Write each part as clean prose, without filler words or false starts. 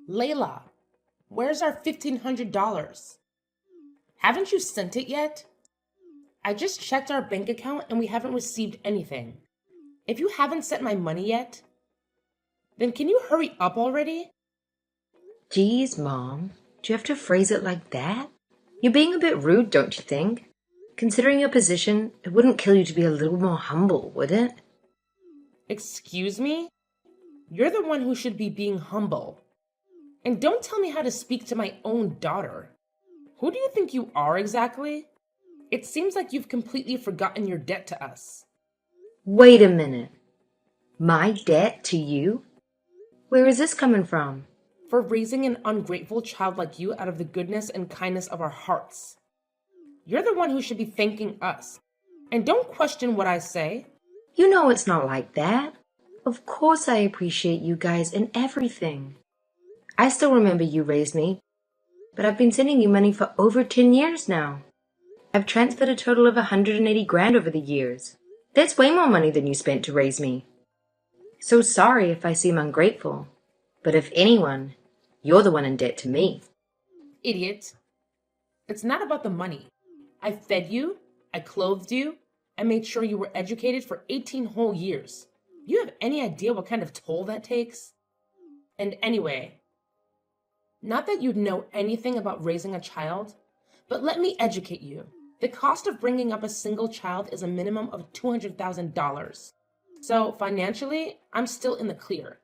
Layla, where's our $1,500? Haven't you sent it yet? I just checked our bank account and we haven't received anything. If you haven't sent my money yet, then can you hurry up already? Geez, Mom, do you have to phrase it like that? You're being a bit rude, don't you think? Considering your position, it wouldn't kill you to be a little more humble, would it? Excuse me? You're the one who should be being humble. And don't tell me how to speak to my own daughter. Who do you think you are exactly? It seems like you've completely forgotten your debt to us. Wait a minute. My debt to you? Where is this coming from? For raising an ungrateful child like you out of the goodness and kindness of our hearts. You're the one who should be thanking us. And don't question what I say. You know it's not like that. Of course I appreciate you guys and everything. I still remember you raised me, but I've been sending you money for over 10 years now. I've transferred a total of 180 grand over the years. That's way more money than you spent to raise me. So sorry if I seem ungrateful, but if anyone, you're the one in debt to me. Idiot. It's not about the money. I fed you, I clothed you, I made sure you were educated for 18 whole years. You have any idea what kind of toll that takes? And anyway, not that you'd know anything about raising a child, but let me educate you. The cost of bringing up a single child is a minimum of $200,000. So financially, I'm still in the clear.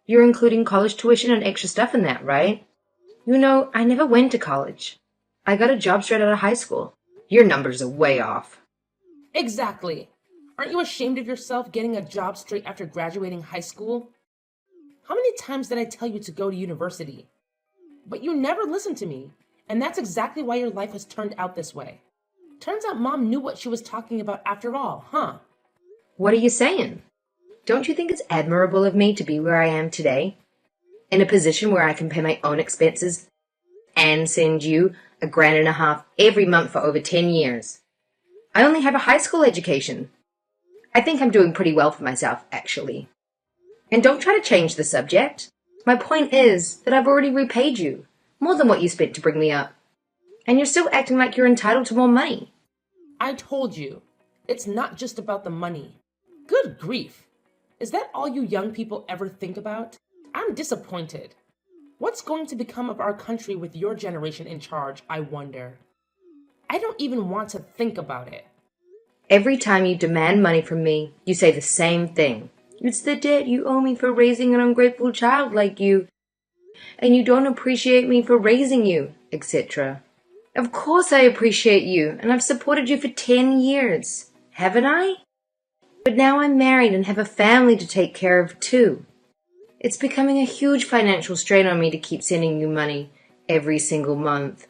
You're including college tuition and extra stuff in that, right? You know, I never went to college. I got a job straight out of high school. Your numbers are way off. Exactly. Aren't you ashamed of yourself getting a job straight after graduating high school? How many times did I tell you to go to university? But you never listened to me, and that's exactly why your life has turned out this way. Turns out Mom knew what she was talking about after all, huh? What are you saying? Don't you think it's admirable of me to be where I am today? In a position where I can pay my own expenses and send you $1.5 grand every month for over 10 years. I only have a high school education. I think I'm doing pretty well for myself, actually. And don't try to change the subject. My point is that I've already repaid you, more than what you spent to bring me up. And you're still acting like you're entitled to more money. I told you, it's not just about the money. Good grief. Is that all you young people ever think about? I'm disappointed. What's going to become of our country with your generation in charge, I wonder? I don't even want to think about it. Every time you demand money from me, you say the same thing. It's the debt you owe me for raising an ungrateful child like you, and you don't appreciate me for raising you, etc. Of course I appreciate you, and I've supported you for 10 years, haven't I? But now I'm married and have a family to take care of too. It's becoming a huge financial strain on me to keep sending you money every single month.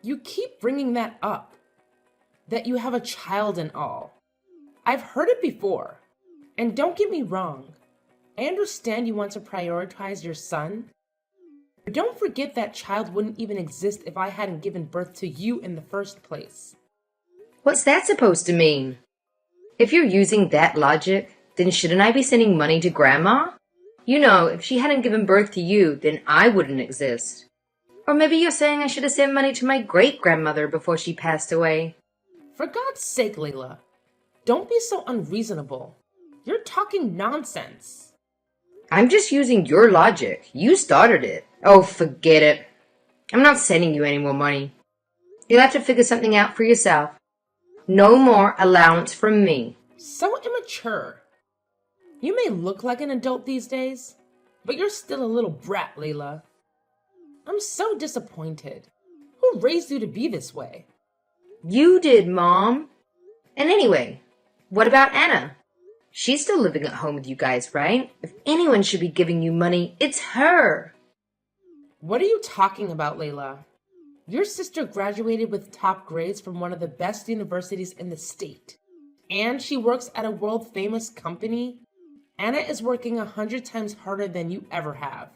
You keep bringing that up, that you have a child and all. I've heard it before. And don't get me wrong, I understand you want to prioritize your son, but don't forget that child wouldn't even exist if I hadn't given birth to you in the first place. What's that supposed to mean? If you're using that logic, then shouldn't I be sending money to Grandma? You know, if she hadn't given birth to you, then I wouldn't exist. Or maybe you're saying I should have sent money to my great-grandmother before she passed away. For God's sake, Layla, don't be so unreasonable. You're talking nonsense. I'm just using your logic. You started it. Oh, forget it. I'm not sending you any more money. You'll have to figure something out for yourself. No more allowance from me. So immature. You may look like an adult these days, but you're still a little brat, Layla. I'm so disappointed. Who raised you to be this way? You did, Mom. And anyway, what about Anna? She's still living at home with you guys, right? If anyone should be giving you money, it's her. What are you talking about, Layla? Your sister graduated with top grades from one of the best universities in the state. And she works at a world-famous company. Anna is working 100 times harder than you ever have.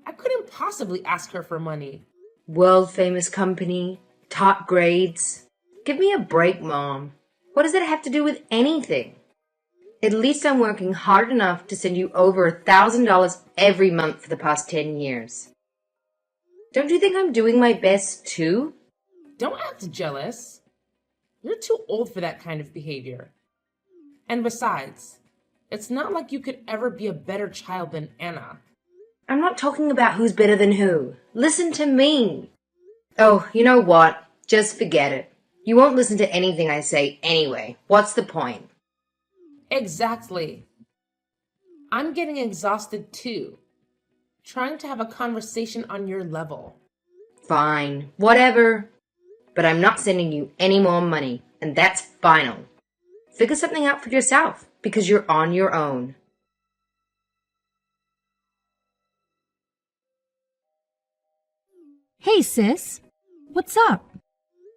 I couldn't possibly ask her for money. World-famous company, top grades. Give me a break, Mom. What does that have to do with anything? At least I'm working hard enough to send you over $1,000 every month for the past 10 years. Don't you think I'm doing my best too? Don't act jealous. You're too old for that kind of behavior. And besides, it's not like you could ever be a better child than Anna. I'm not talking about who's better than who. Listen to me. Oh, you know what? Just forget it. You won't listen to anything I say anyway. What's the point? Exactly. I'm getting exhausted too, trying to have a conversation on your level. Fine, whatever. But I'm not sending you any more money, and that's final. Figure something out for yourself, because you're on your own. Hey, sis. What's up?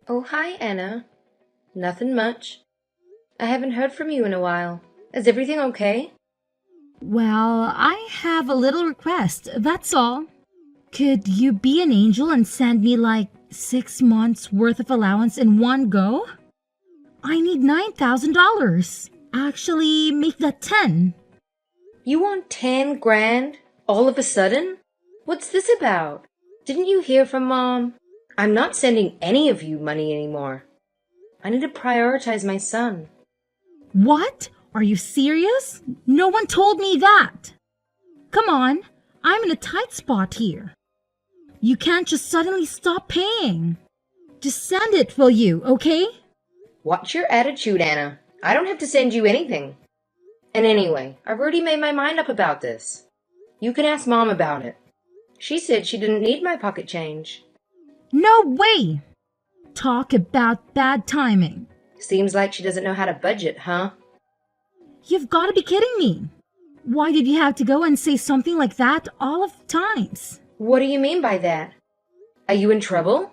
Oh, hi, Anna. Nothing much. I haven't heard from you in a while. Is everything okay? Well, I have a little request, that's all. Could you be an angel and send me like 6 months worth of allowance in one go? I need $9,000. Actually, make that 10. You want 10 grand? All of a sudden? What's this about? Didn't you hear from Mom? I'm not sending any of you money anymore. I need to prioritize my son. What? Are you serious? No one told me that. Come on, I'm in a tight spot here. You can't just suddenly stop paying. Just send it, will you, okay? What's your attitude, Anna? I don't have to send you anything. And anyway, I've already made my mind up about this. You can ask Mom about it. She said she didn't need my pocket change. No way! Talk about bad timing. Seems like she doesn't know how to budget, huh? You've got to be kidding me. Why did you have to go and say something like that all of the times? What do you mean by that? Are you in trouble?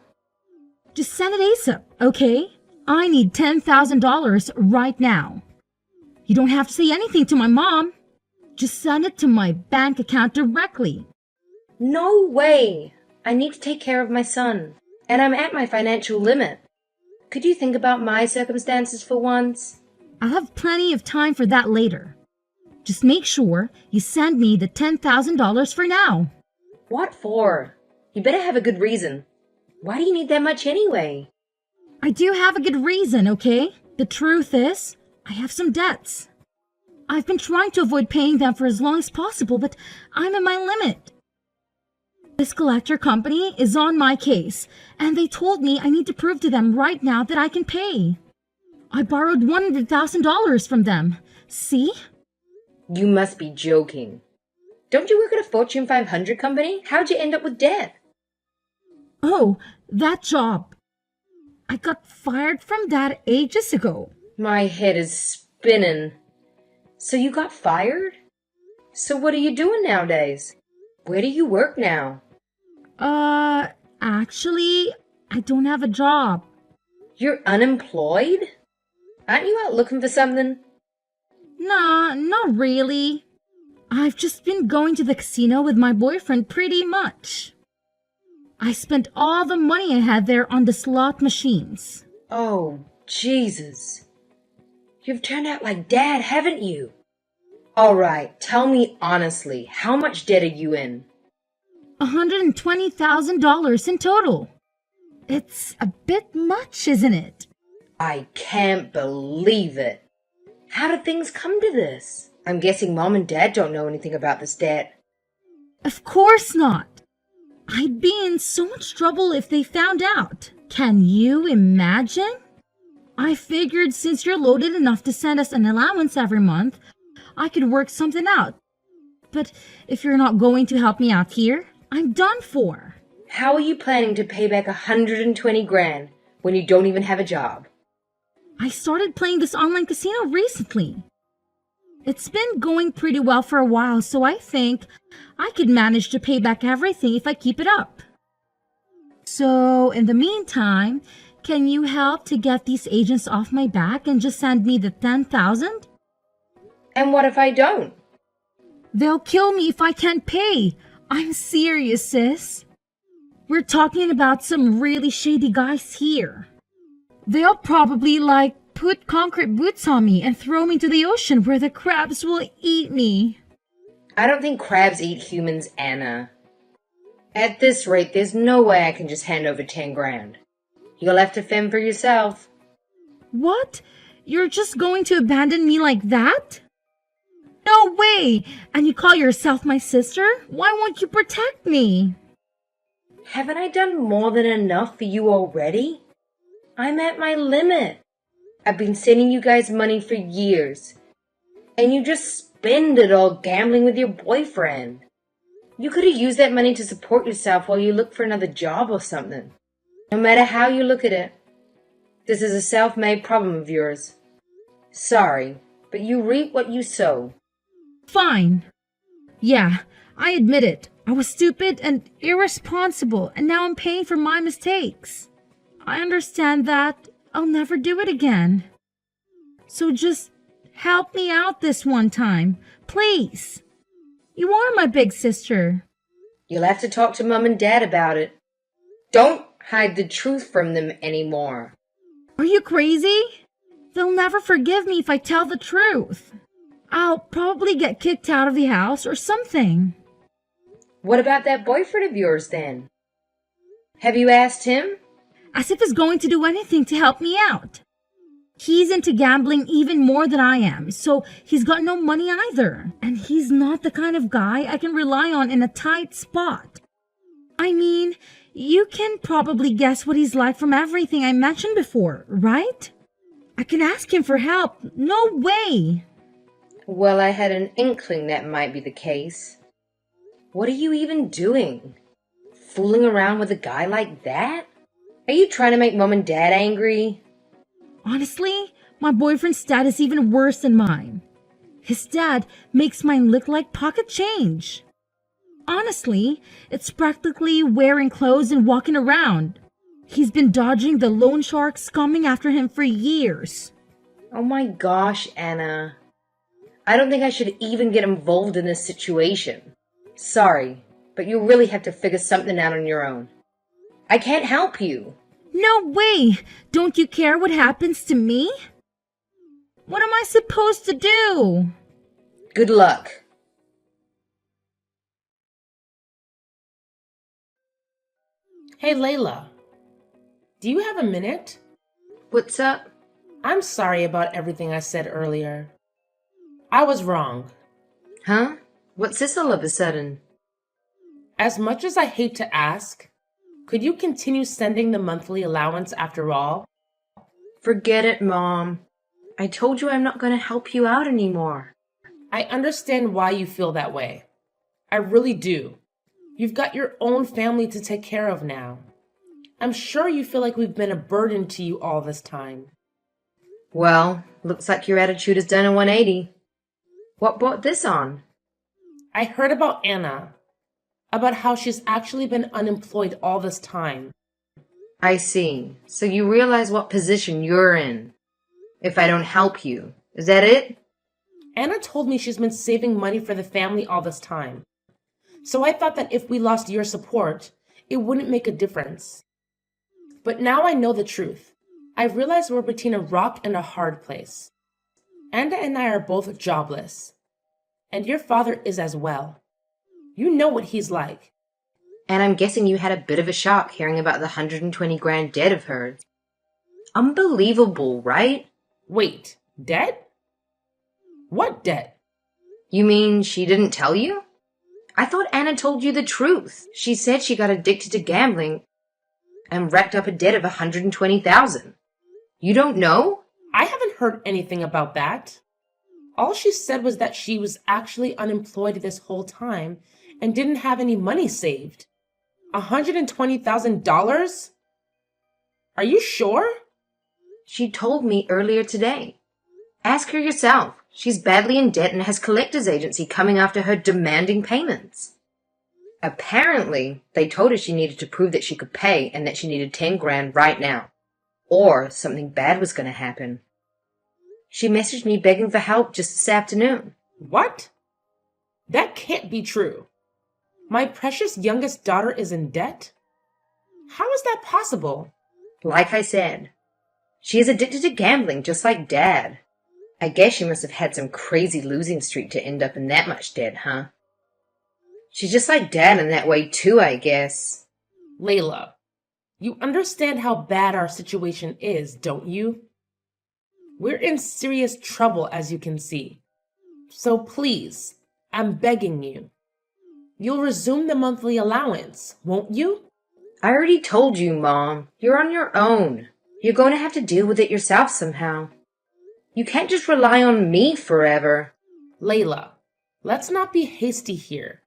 Just send it ASAP, okay? I need $10,000 right now. You don't have to say anything to my mom. Just send it to my bank account directly. No way! I need to take care of my son, and I'm at my financial limit. Could you think about my circumstances for once? I'll have plenty of time for that later. Just make sure you send me the $10,000 for now. What for? You better have a good reason. Why do you need that much anyway? I do have a good reason, okay? The truth is, I have some debts. I've been trying to avoid paying them for as long as possible, but I'm at my limit. This collector company is on my case, and they told me I need to prove to them right now that I can pay. I borrowed $100,000 from them. See? You must be joking. Don't you work at a Fortune 500 company? How'd you end up with debt? Oh, that job. I got fired from that ages ago. My head is spinning. So you got fired? So what are you doing nowadays? Where do you work now? Actually, I don't have a job. You're unemployed? Aren't you out looking for something? Nah, not really. I've just been going to the casino with my boyfriend pretty much. I spent all the money I had there on the slot machines. Oh, Jesus. You've turned out like Dad, haven't you? All right, tell me honestly, how much debt are you in? $120,000 in total. It's a bit much, isn't it? I can't believe it. How did things come to this? I'm guessing Mom and Dad don't know anything about this debt. Of course not. I'd be in so much trouble if they found out. Can you imagine? I figured since you're loaded enough to send us an allowance every month, I could work something out. But if you're not going to help me out here, I'm done for. How are you planning to pay back 120 grand when you don't even have a job? I started playing this online casino recently. It's been going pretty well for a while, so I think I could manage to pay back everything if I keep it up. So, in the meantime, can you help to get these agents off my back and just send me the 10,000? And what if I don't? They'll kill me if I can't pay. I'm serious, sis. We're talking about some really shady guys here. They'll probably put concrete boots on me and throw me to the ocean where the crabs will eat me. I don't think crabs eat humans, Anna. At this rate, there's no way I can just hand over 10 grand. You'll have to fend for yourself. What? You're just going to abandon me like that? No way! And you call yourself my sister? Why won't you protect me? Haven't I done more than enough for you already? I'm at my limit. I've been sending you guys money for years. And you just spend it all gambling with your boyfriend. You could have used that money to support yourself while you look for another job or something. No matter how you look at it, this is a self-made problem of yours. Sorry, but you reap what you sow. Fine. Yeah, I admit it. I was stupid and irresponsible, and now I'm paying for my mistakes. I understand that. I'll never do it again. So just help me out this one time, please. You are my big sister. You'll have to talk to Mom and Dad about it. Don't hide the truth from them anymore. Are you crazy? They'll never forgive me if I tell the truth. I'll probably get kicked out of the house or something. What about that boyfriend of yours then? Have you asked him? As if he's going to do anything to help me out. He's into gambling even more than I am, so he's got no money either. And he's not the kind of guy I can rely on in a tight spot. I mean, you can probably guess what he's like from everything I mentioned before, right? I can ask him for help. No way! Well, I had an inkling that might be the case. What are you even doing? Fooling around with a guy like that? Are you trying to make Mom and Dad angry? Honestly, my boyfriend's dad is even worse than mine. His dad makes mine look like pocket change. Honestly, it's practically wearing clothes and walking around. He's been dodging the loan sharks coming after him for years. Oh my gosh, Anna. I don't think I should even get involved in this situation. Sorry, but you really have to figure something out on your own. I can't help you. No way! Don't you care what happens to me? What am I supposed to do? Good luck. Hey, Layla. Do you have a minute? What's up? I'm sorry about everything I said earlier. I was wrong. Huh? What's this all of a sudden? As much as I hate to ask, could you continue sending the monthly allowance after all? Forget it, Mom. I told you I'm not going to help you out anymore. I understand why you feel that way. I really do. You've got your own family to take care of now. I'm sure you feel like we've been a burden to you all this time. Well, looks like your attitude has done a 180. What brought this on? I heard about Anna, about how she's actually been unemployed all this time. I see. So you realize what position you're in. If I don't help you. Is that it? Anna told me she's been saving money for the family all this time. So I thought that if we lost your support, it wouldn't make a difference. But now I know the truth. I realize we're between a rock and a hard place. Anna and I are both jobless. And your father is as well. You know what he's like. And I'm guessing you had a bit of a shock hearing about the 120 grand debt of hers. Unbelievable, right? Wait, debt? What debt? You mean she didn't tell you? I thought Anna told you the truth. She said she got addicted to gambling and racked up a debt of 120,000. You don't know? I haven't heard anything about that. All she said was that she was actually unemployed this whole time and didn't have any money saved. $120,000? Are you sure? She told me earlier today. Ask her yourself. She's badly in debt and has collectors agency coming after her demanding payments. Apparently, they told her she needed to prove that she could pay and that she needed 10 grand right now. Or something bad was going to happen. She messaged me begging for help just this afternoon. What? That can't be true. My precious youngest daughter is in debt? How is that possible? Like I said, she is addicted to gambling just like Dad. I guess she must have had some crazy losing streak to end up in that much debt, huh? She's just like Dad in that way too, I guess. Layla, you understand how bad our situation is, don't you? We're in serious trouble, as you can see. So please, I'm begging you. You'll resume the monthly allowance, won't you? I already told you, Mom. You're on your own. You're going to have to deal with it yourself somehow. You can't just rely on me forever. Layla, let's not be hasty here.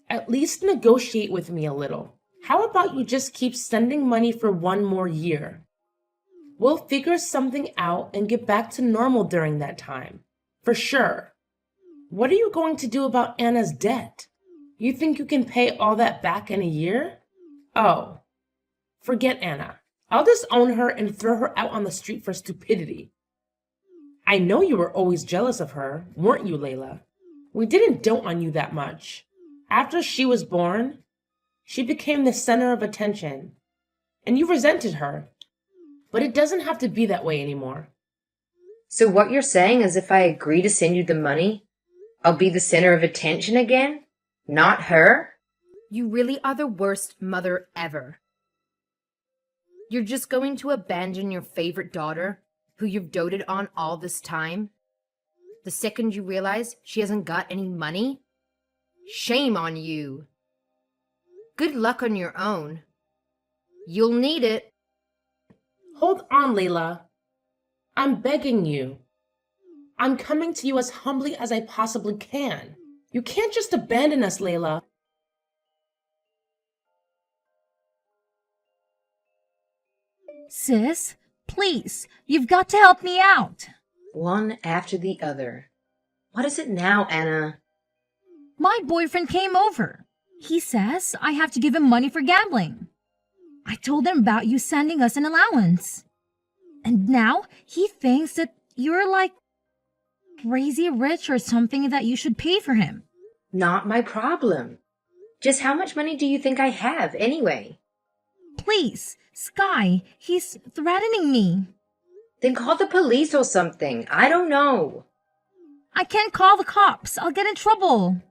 At least negotiate with me a little. How about you just keep sending money for 1 more year? We'll figure something out and get back to normal during that time. For sure. What are you going to do about Anna's debt? You think you can pay all that back in a year? Oh, forget Anna. I'll disown her and throw her out on the street for stupidity. I know you were always jealous of her, weren't you, Layla? We didn't dote on you that much. After she was born, she became the center of attention, and you resented her. But it doesn't have to be that way anymore. So what you're saying is if I agree to send you the money, I'll be the center of attention again? Not her? You really are the worst mother ever. You're just going to abandon your favorite daughter, who you've doted on all this time, the second you realize she hasn't got any money? Shame on you. Good luck on your own. You'll need it. Hold on, Layla. I'm begging you. I'm coming to you as humbly as I possibly can. You can't just abandon us, Layla. Sis, please, you've got to help me out. One after the other. What is it now, Anna? My boyfriend came over. He says I have to give him money for gambling. I told him about you sending us an allowance. And now he thinks that you're like crazy rich or something that you should pay for him. Not my problem. Just how much money do you think I have, anyway? Please, Sky, he's threatening me. Then call the police or something. I don't know. I can't call the cops. I'll get in trouble.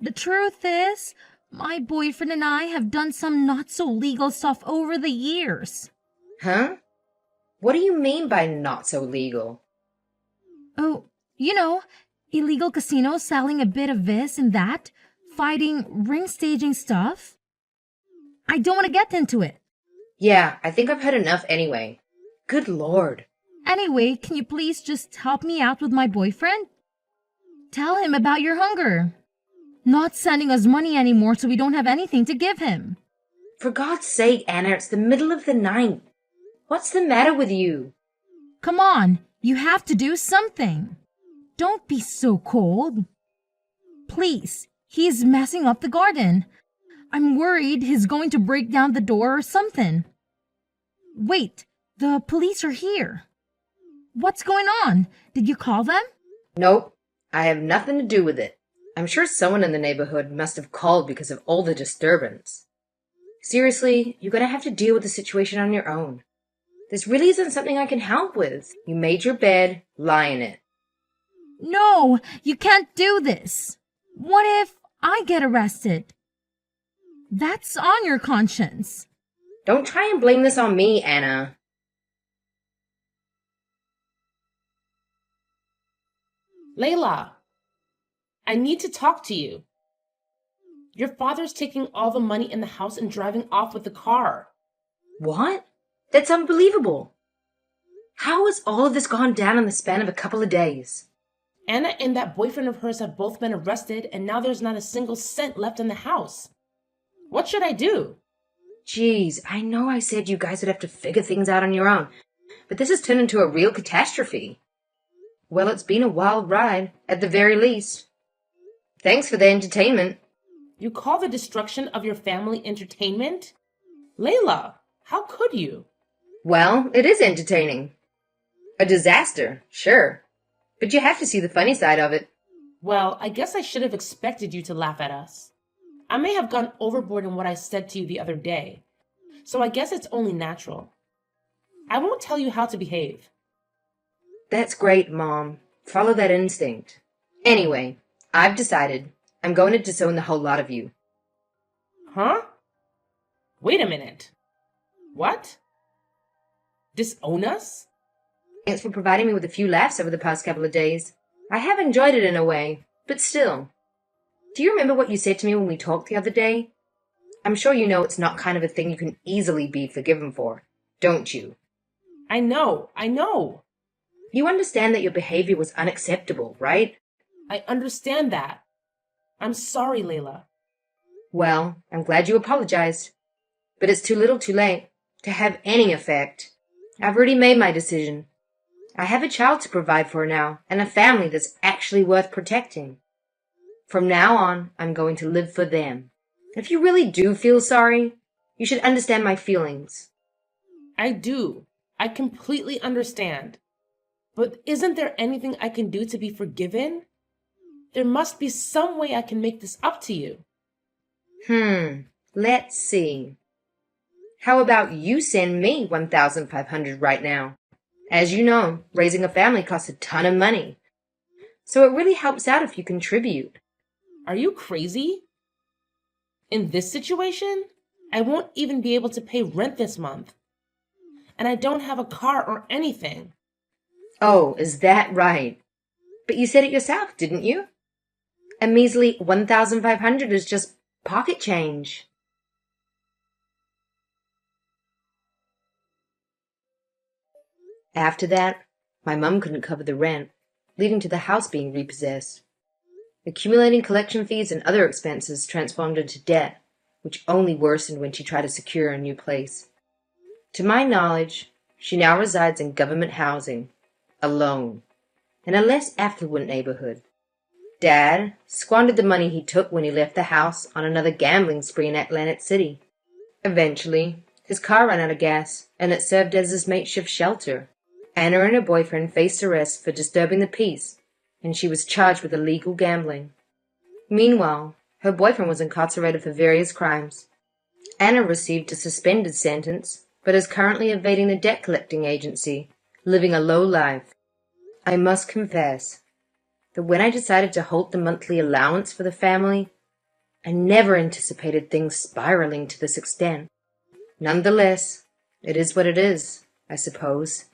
The truth is, my boyfriend and I have done some not so legal stuff over the years. Huh? What do you mean by not so legal? Oh, you know, illegal casinos selling a bit of this and that, fighting, ring staging stuff. I don't want to get into it. Yeah, I think I've had enough anyway. Good Lord. Anyway, can you please just help me out with my boyfriend? Tell him about your hunger. Not sending us money anymore so we don't have anything to give him. For God's sake, Anna, it's the middle of the night. What's the matter with you? Come on, you have to do something. Don't be so cold. Please, he's messing up the garden. I'm worried he's going to break down the door or something. Wait, the police are here. What's going on? Did you call them? Nope, I have nothing to do with it. I'm sure someone in the neighborhood must have called because of all the disturbance. Seriously, you're gonna have to deal with the situation on your own. This really isn't something I can help with. You made your bed, lie in it. No, you can't do this. What if I get arrested? That's on your conscience. Don't try and blame this on me, Anna. Layla, I need to talk to you. Your father's taking all the money in the house and driving off with the car. What? That's unbelievable. How has all of this gone down in the span of a couple of days? Anna and that boyfriend of hers have both been arrested, and now there's not a single cent left in the house. What should I do? Jeez, I know I said you guys would have to figure things out on your own, but this has turned into a real catastrophe. Well, it's been a wild ride, at the very least. Thanks for the entertainment. You call the destruction of your family entertainment? Layla, how could you? Well, it is entertaining. A disaster, sure. But you have to see the funny side of it. Well, I guess I should have expected you to laugh at us. I may have gone overboard in what I said to you the other day, so I guess it's only natural. I won't tell you how to behave. That's great, Mom. Follow that instinct. Anyway, I've decided I'm going to disown the whole lot of you. Huh? Wait a minute. What? Disown us? Thanks for providing me with a few laughs over the past couple of days. I have enjoyed it in a way, but still. Do you remember what you said to me when we talked the other day? I'm sure you know it's not kind of a thing you can easily be forgiven for, don't you? I know. You understand that your behavior was unacceptable, right? I understand that. I'm sorry, Layla. Well, I'm glad you apologized. But it's too little too late to have any effect. I've already made my decision. I have a child to provide for now, and a family that's actually worth protecting. From now on, I'm going to live for them. If you really do feel sorry, you should understand my feelings. I do. I completely understand. But isn't there anything I can do to be forgiven? There must be some way I can make this up to you. Let's see. How about you send me $1,500 right now? As you know, raising a family costs a ton of money. So it really helps out if you contribute. Are you crazy? In this situation, I won't even be able to pay rent this month. And I don't have a car or anything. Oh, is that right? But you said it yourself, didn't you? A measly $1,500 is just pocket change. After that, my mum couldn't cover the rent, leading to the house being repossessed. Accumulating collection fees and other expenses transformed into debt, which only worsened when she tried to secure a new place. To my knowledge, she now resides in government housing, alone, in a less affluent neighborhood. Dad squandered the money he took when he left the house on another gambling spree in Atlantic City. Eventually, his car ran out of gas, and it served as his makeshift shelter. Anna and her boyfriend faced arrest for disturbing the peace, and she was charged with illegal gambling. Meanwhile, her boyfriend was incarcerated for various crimes. Anna received a suspended sentence, but is currently evading the debt collecting agency, living a low life. I must confess that when I decided to halt the monthly allowance for the family, I never anticipated things spiraling to this extent. Nonetheless, it is what it is, I suppose.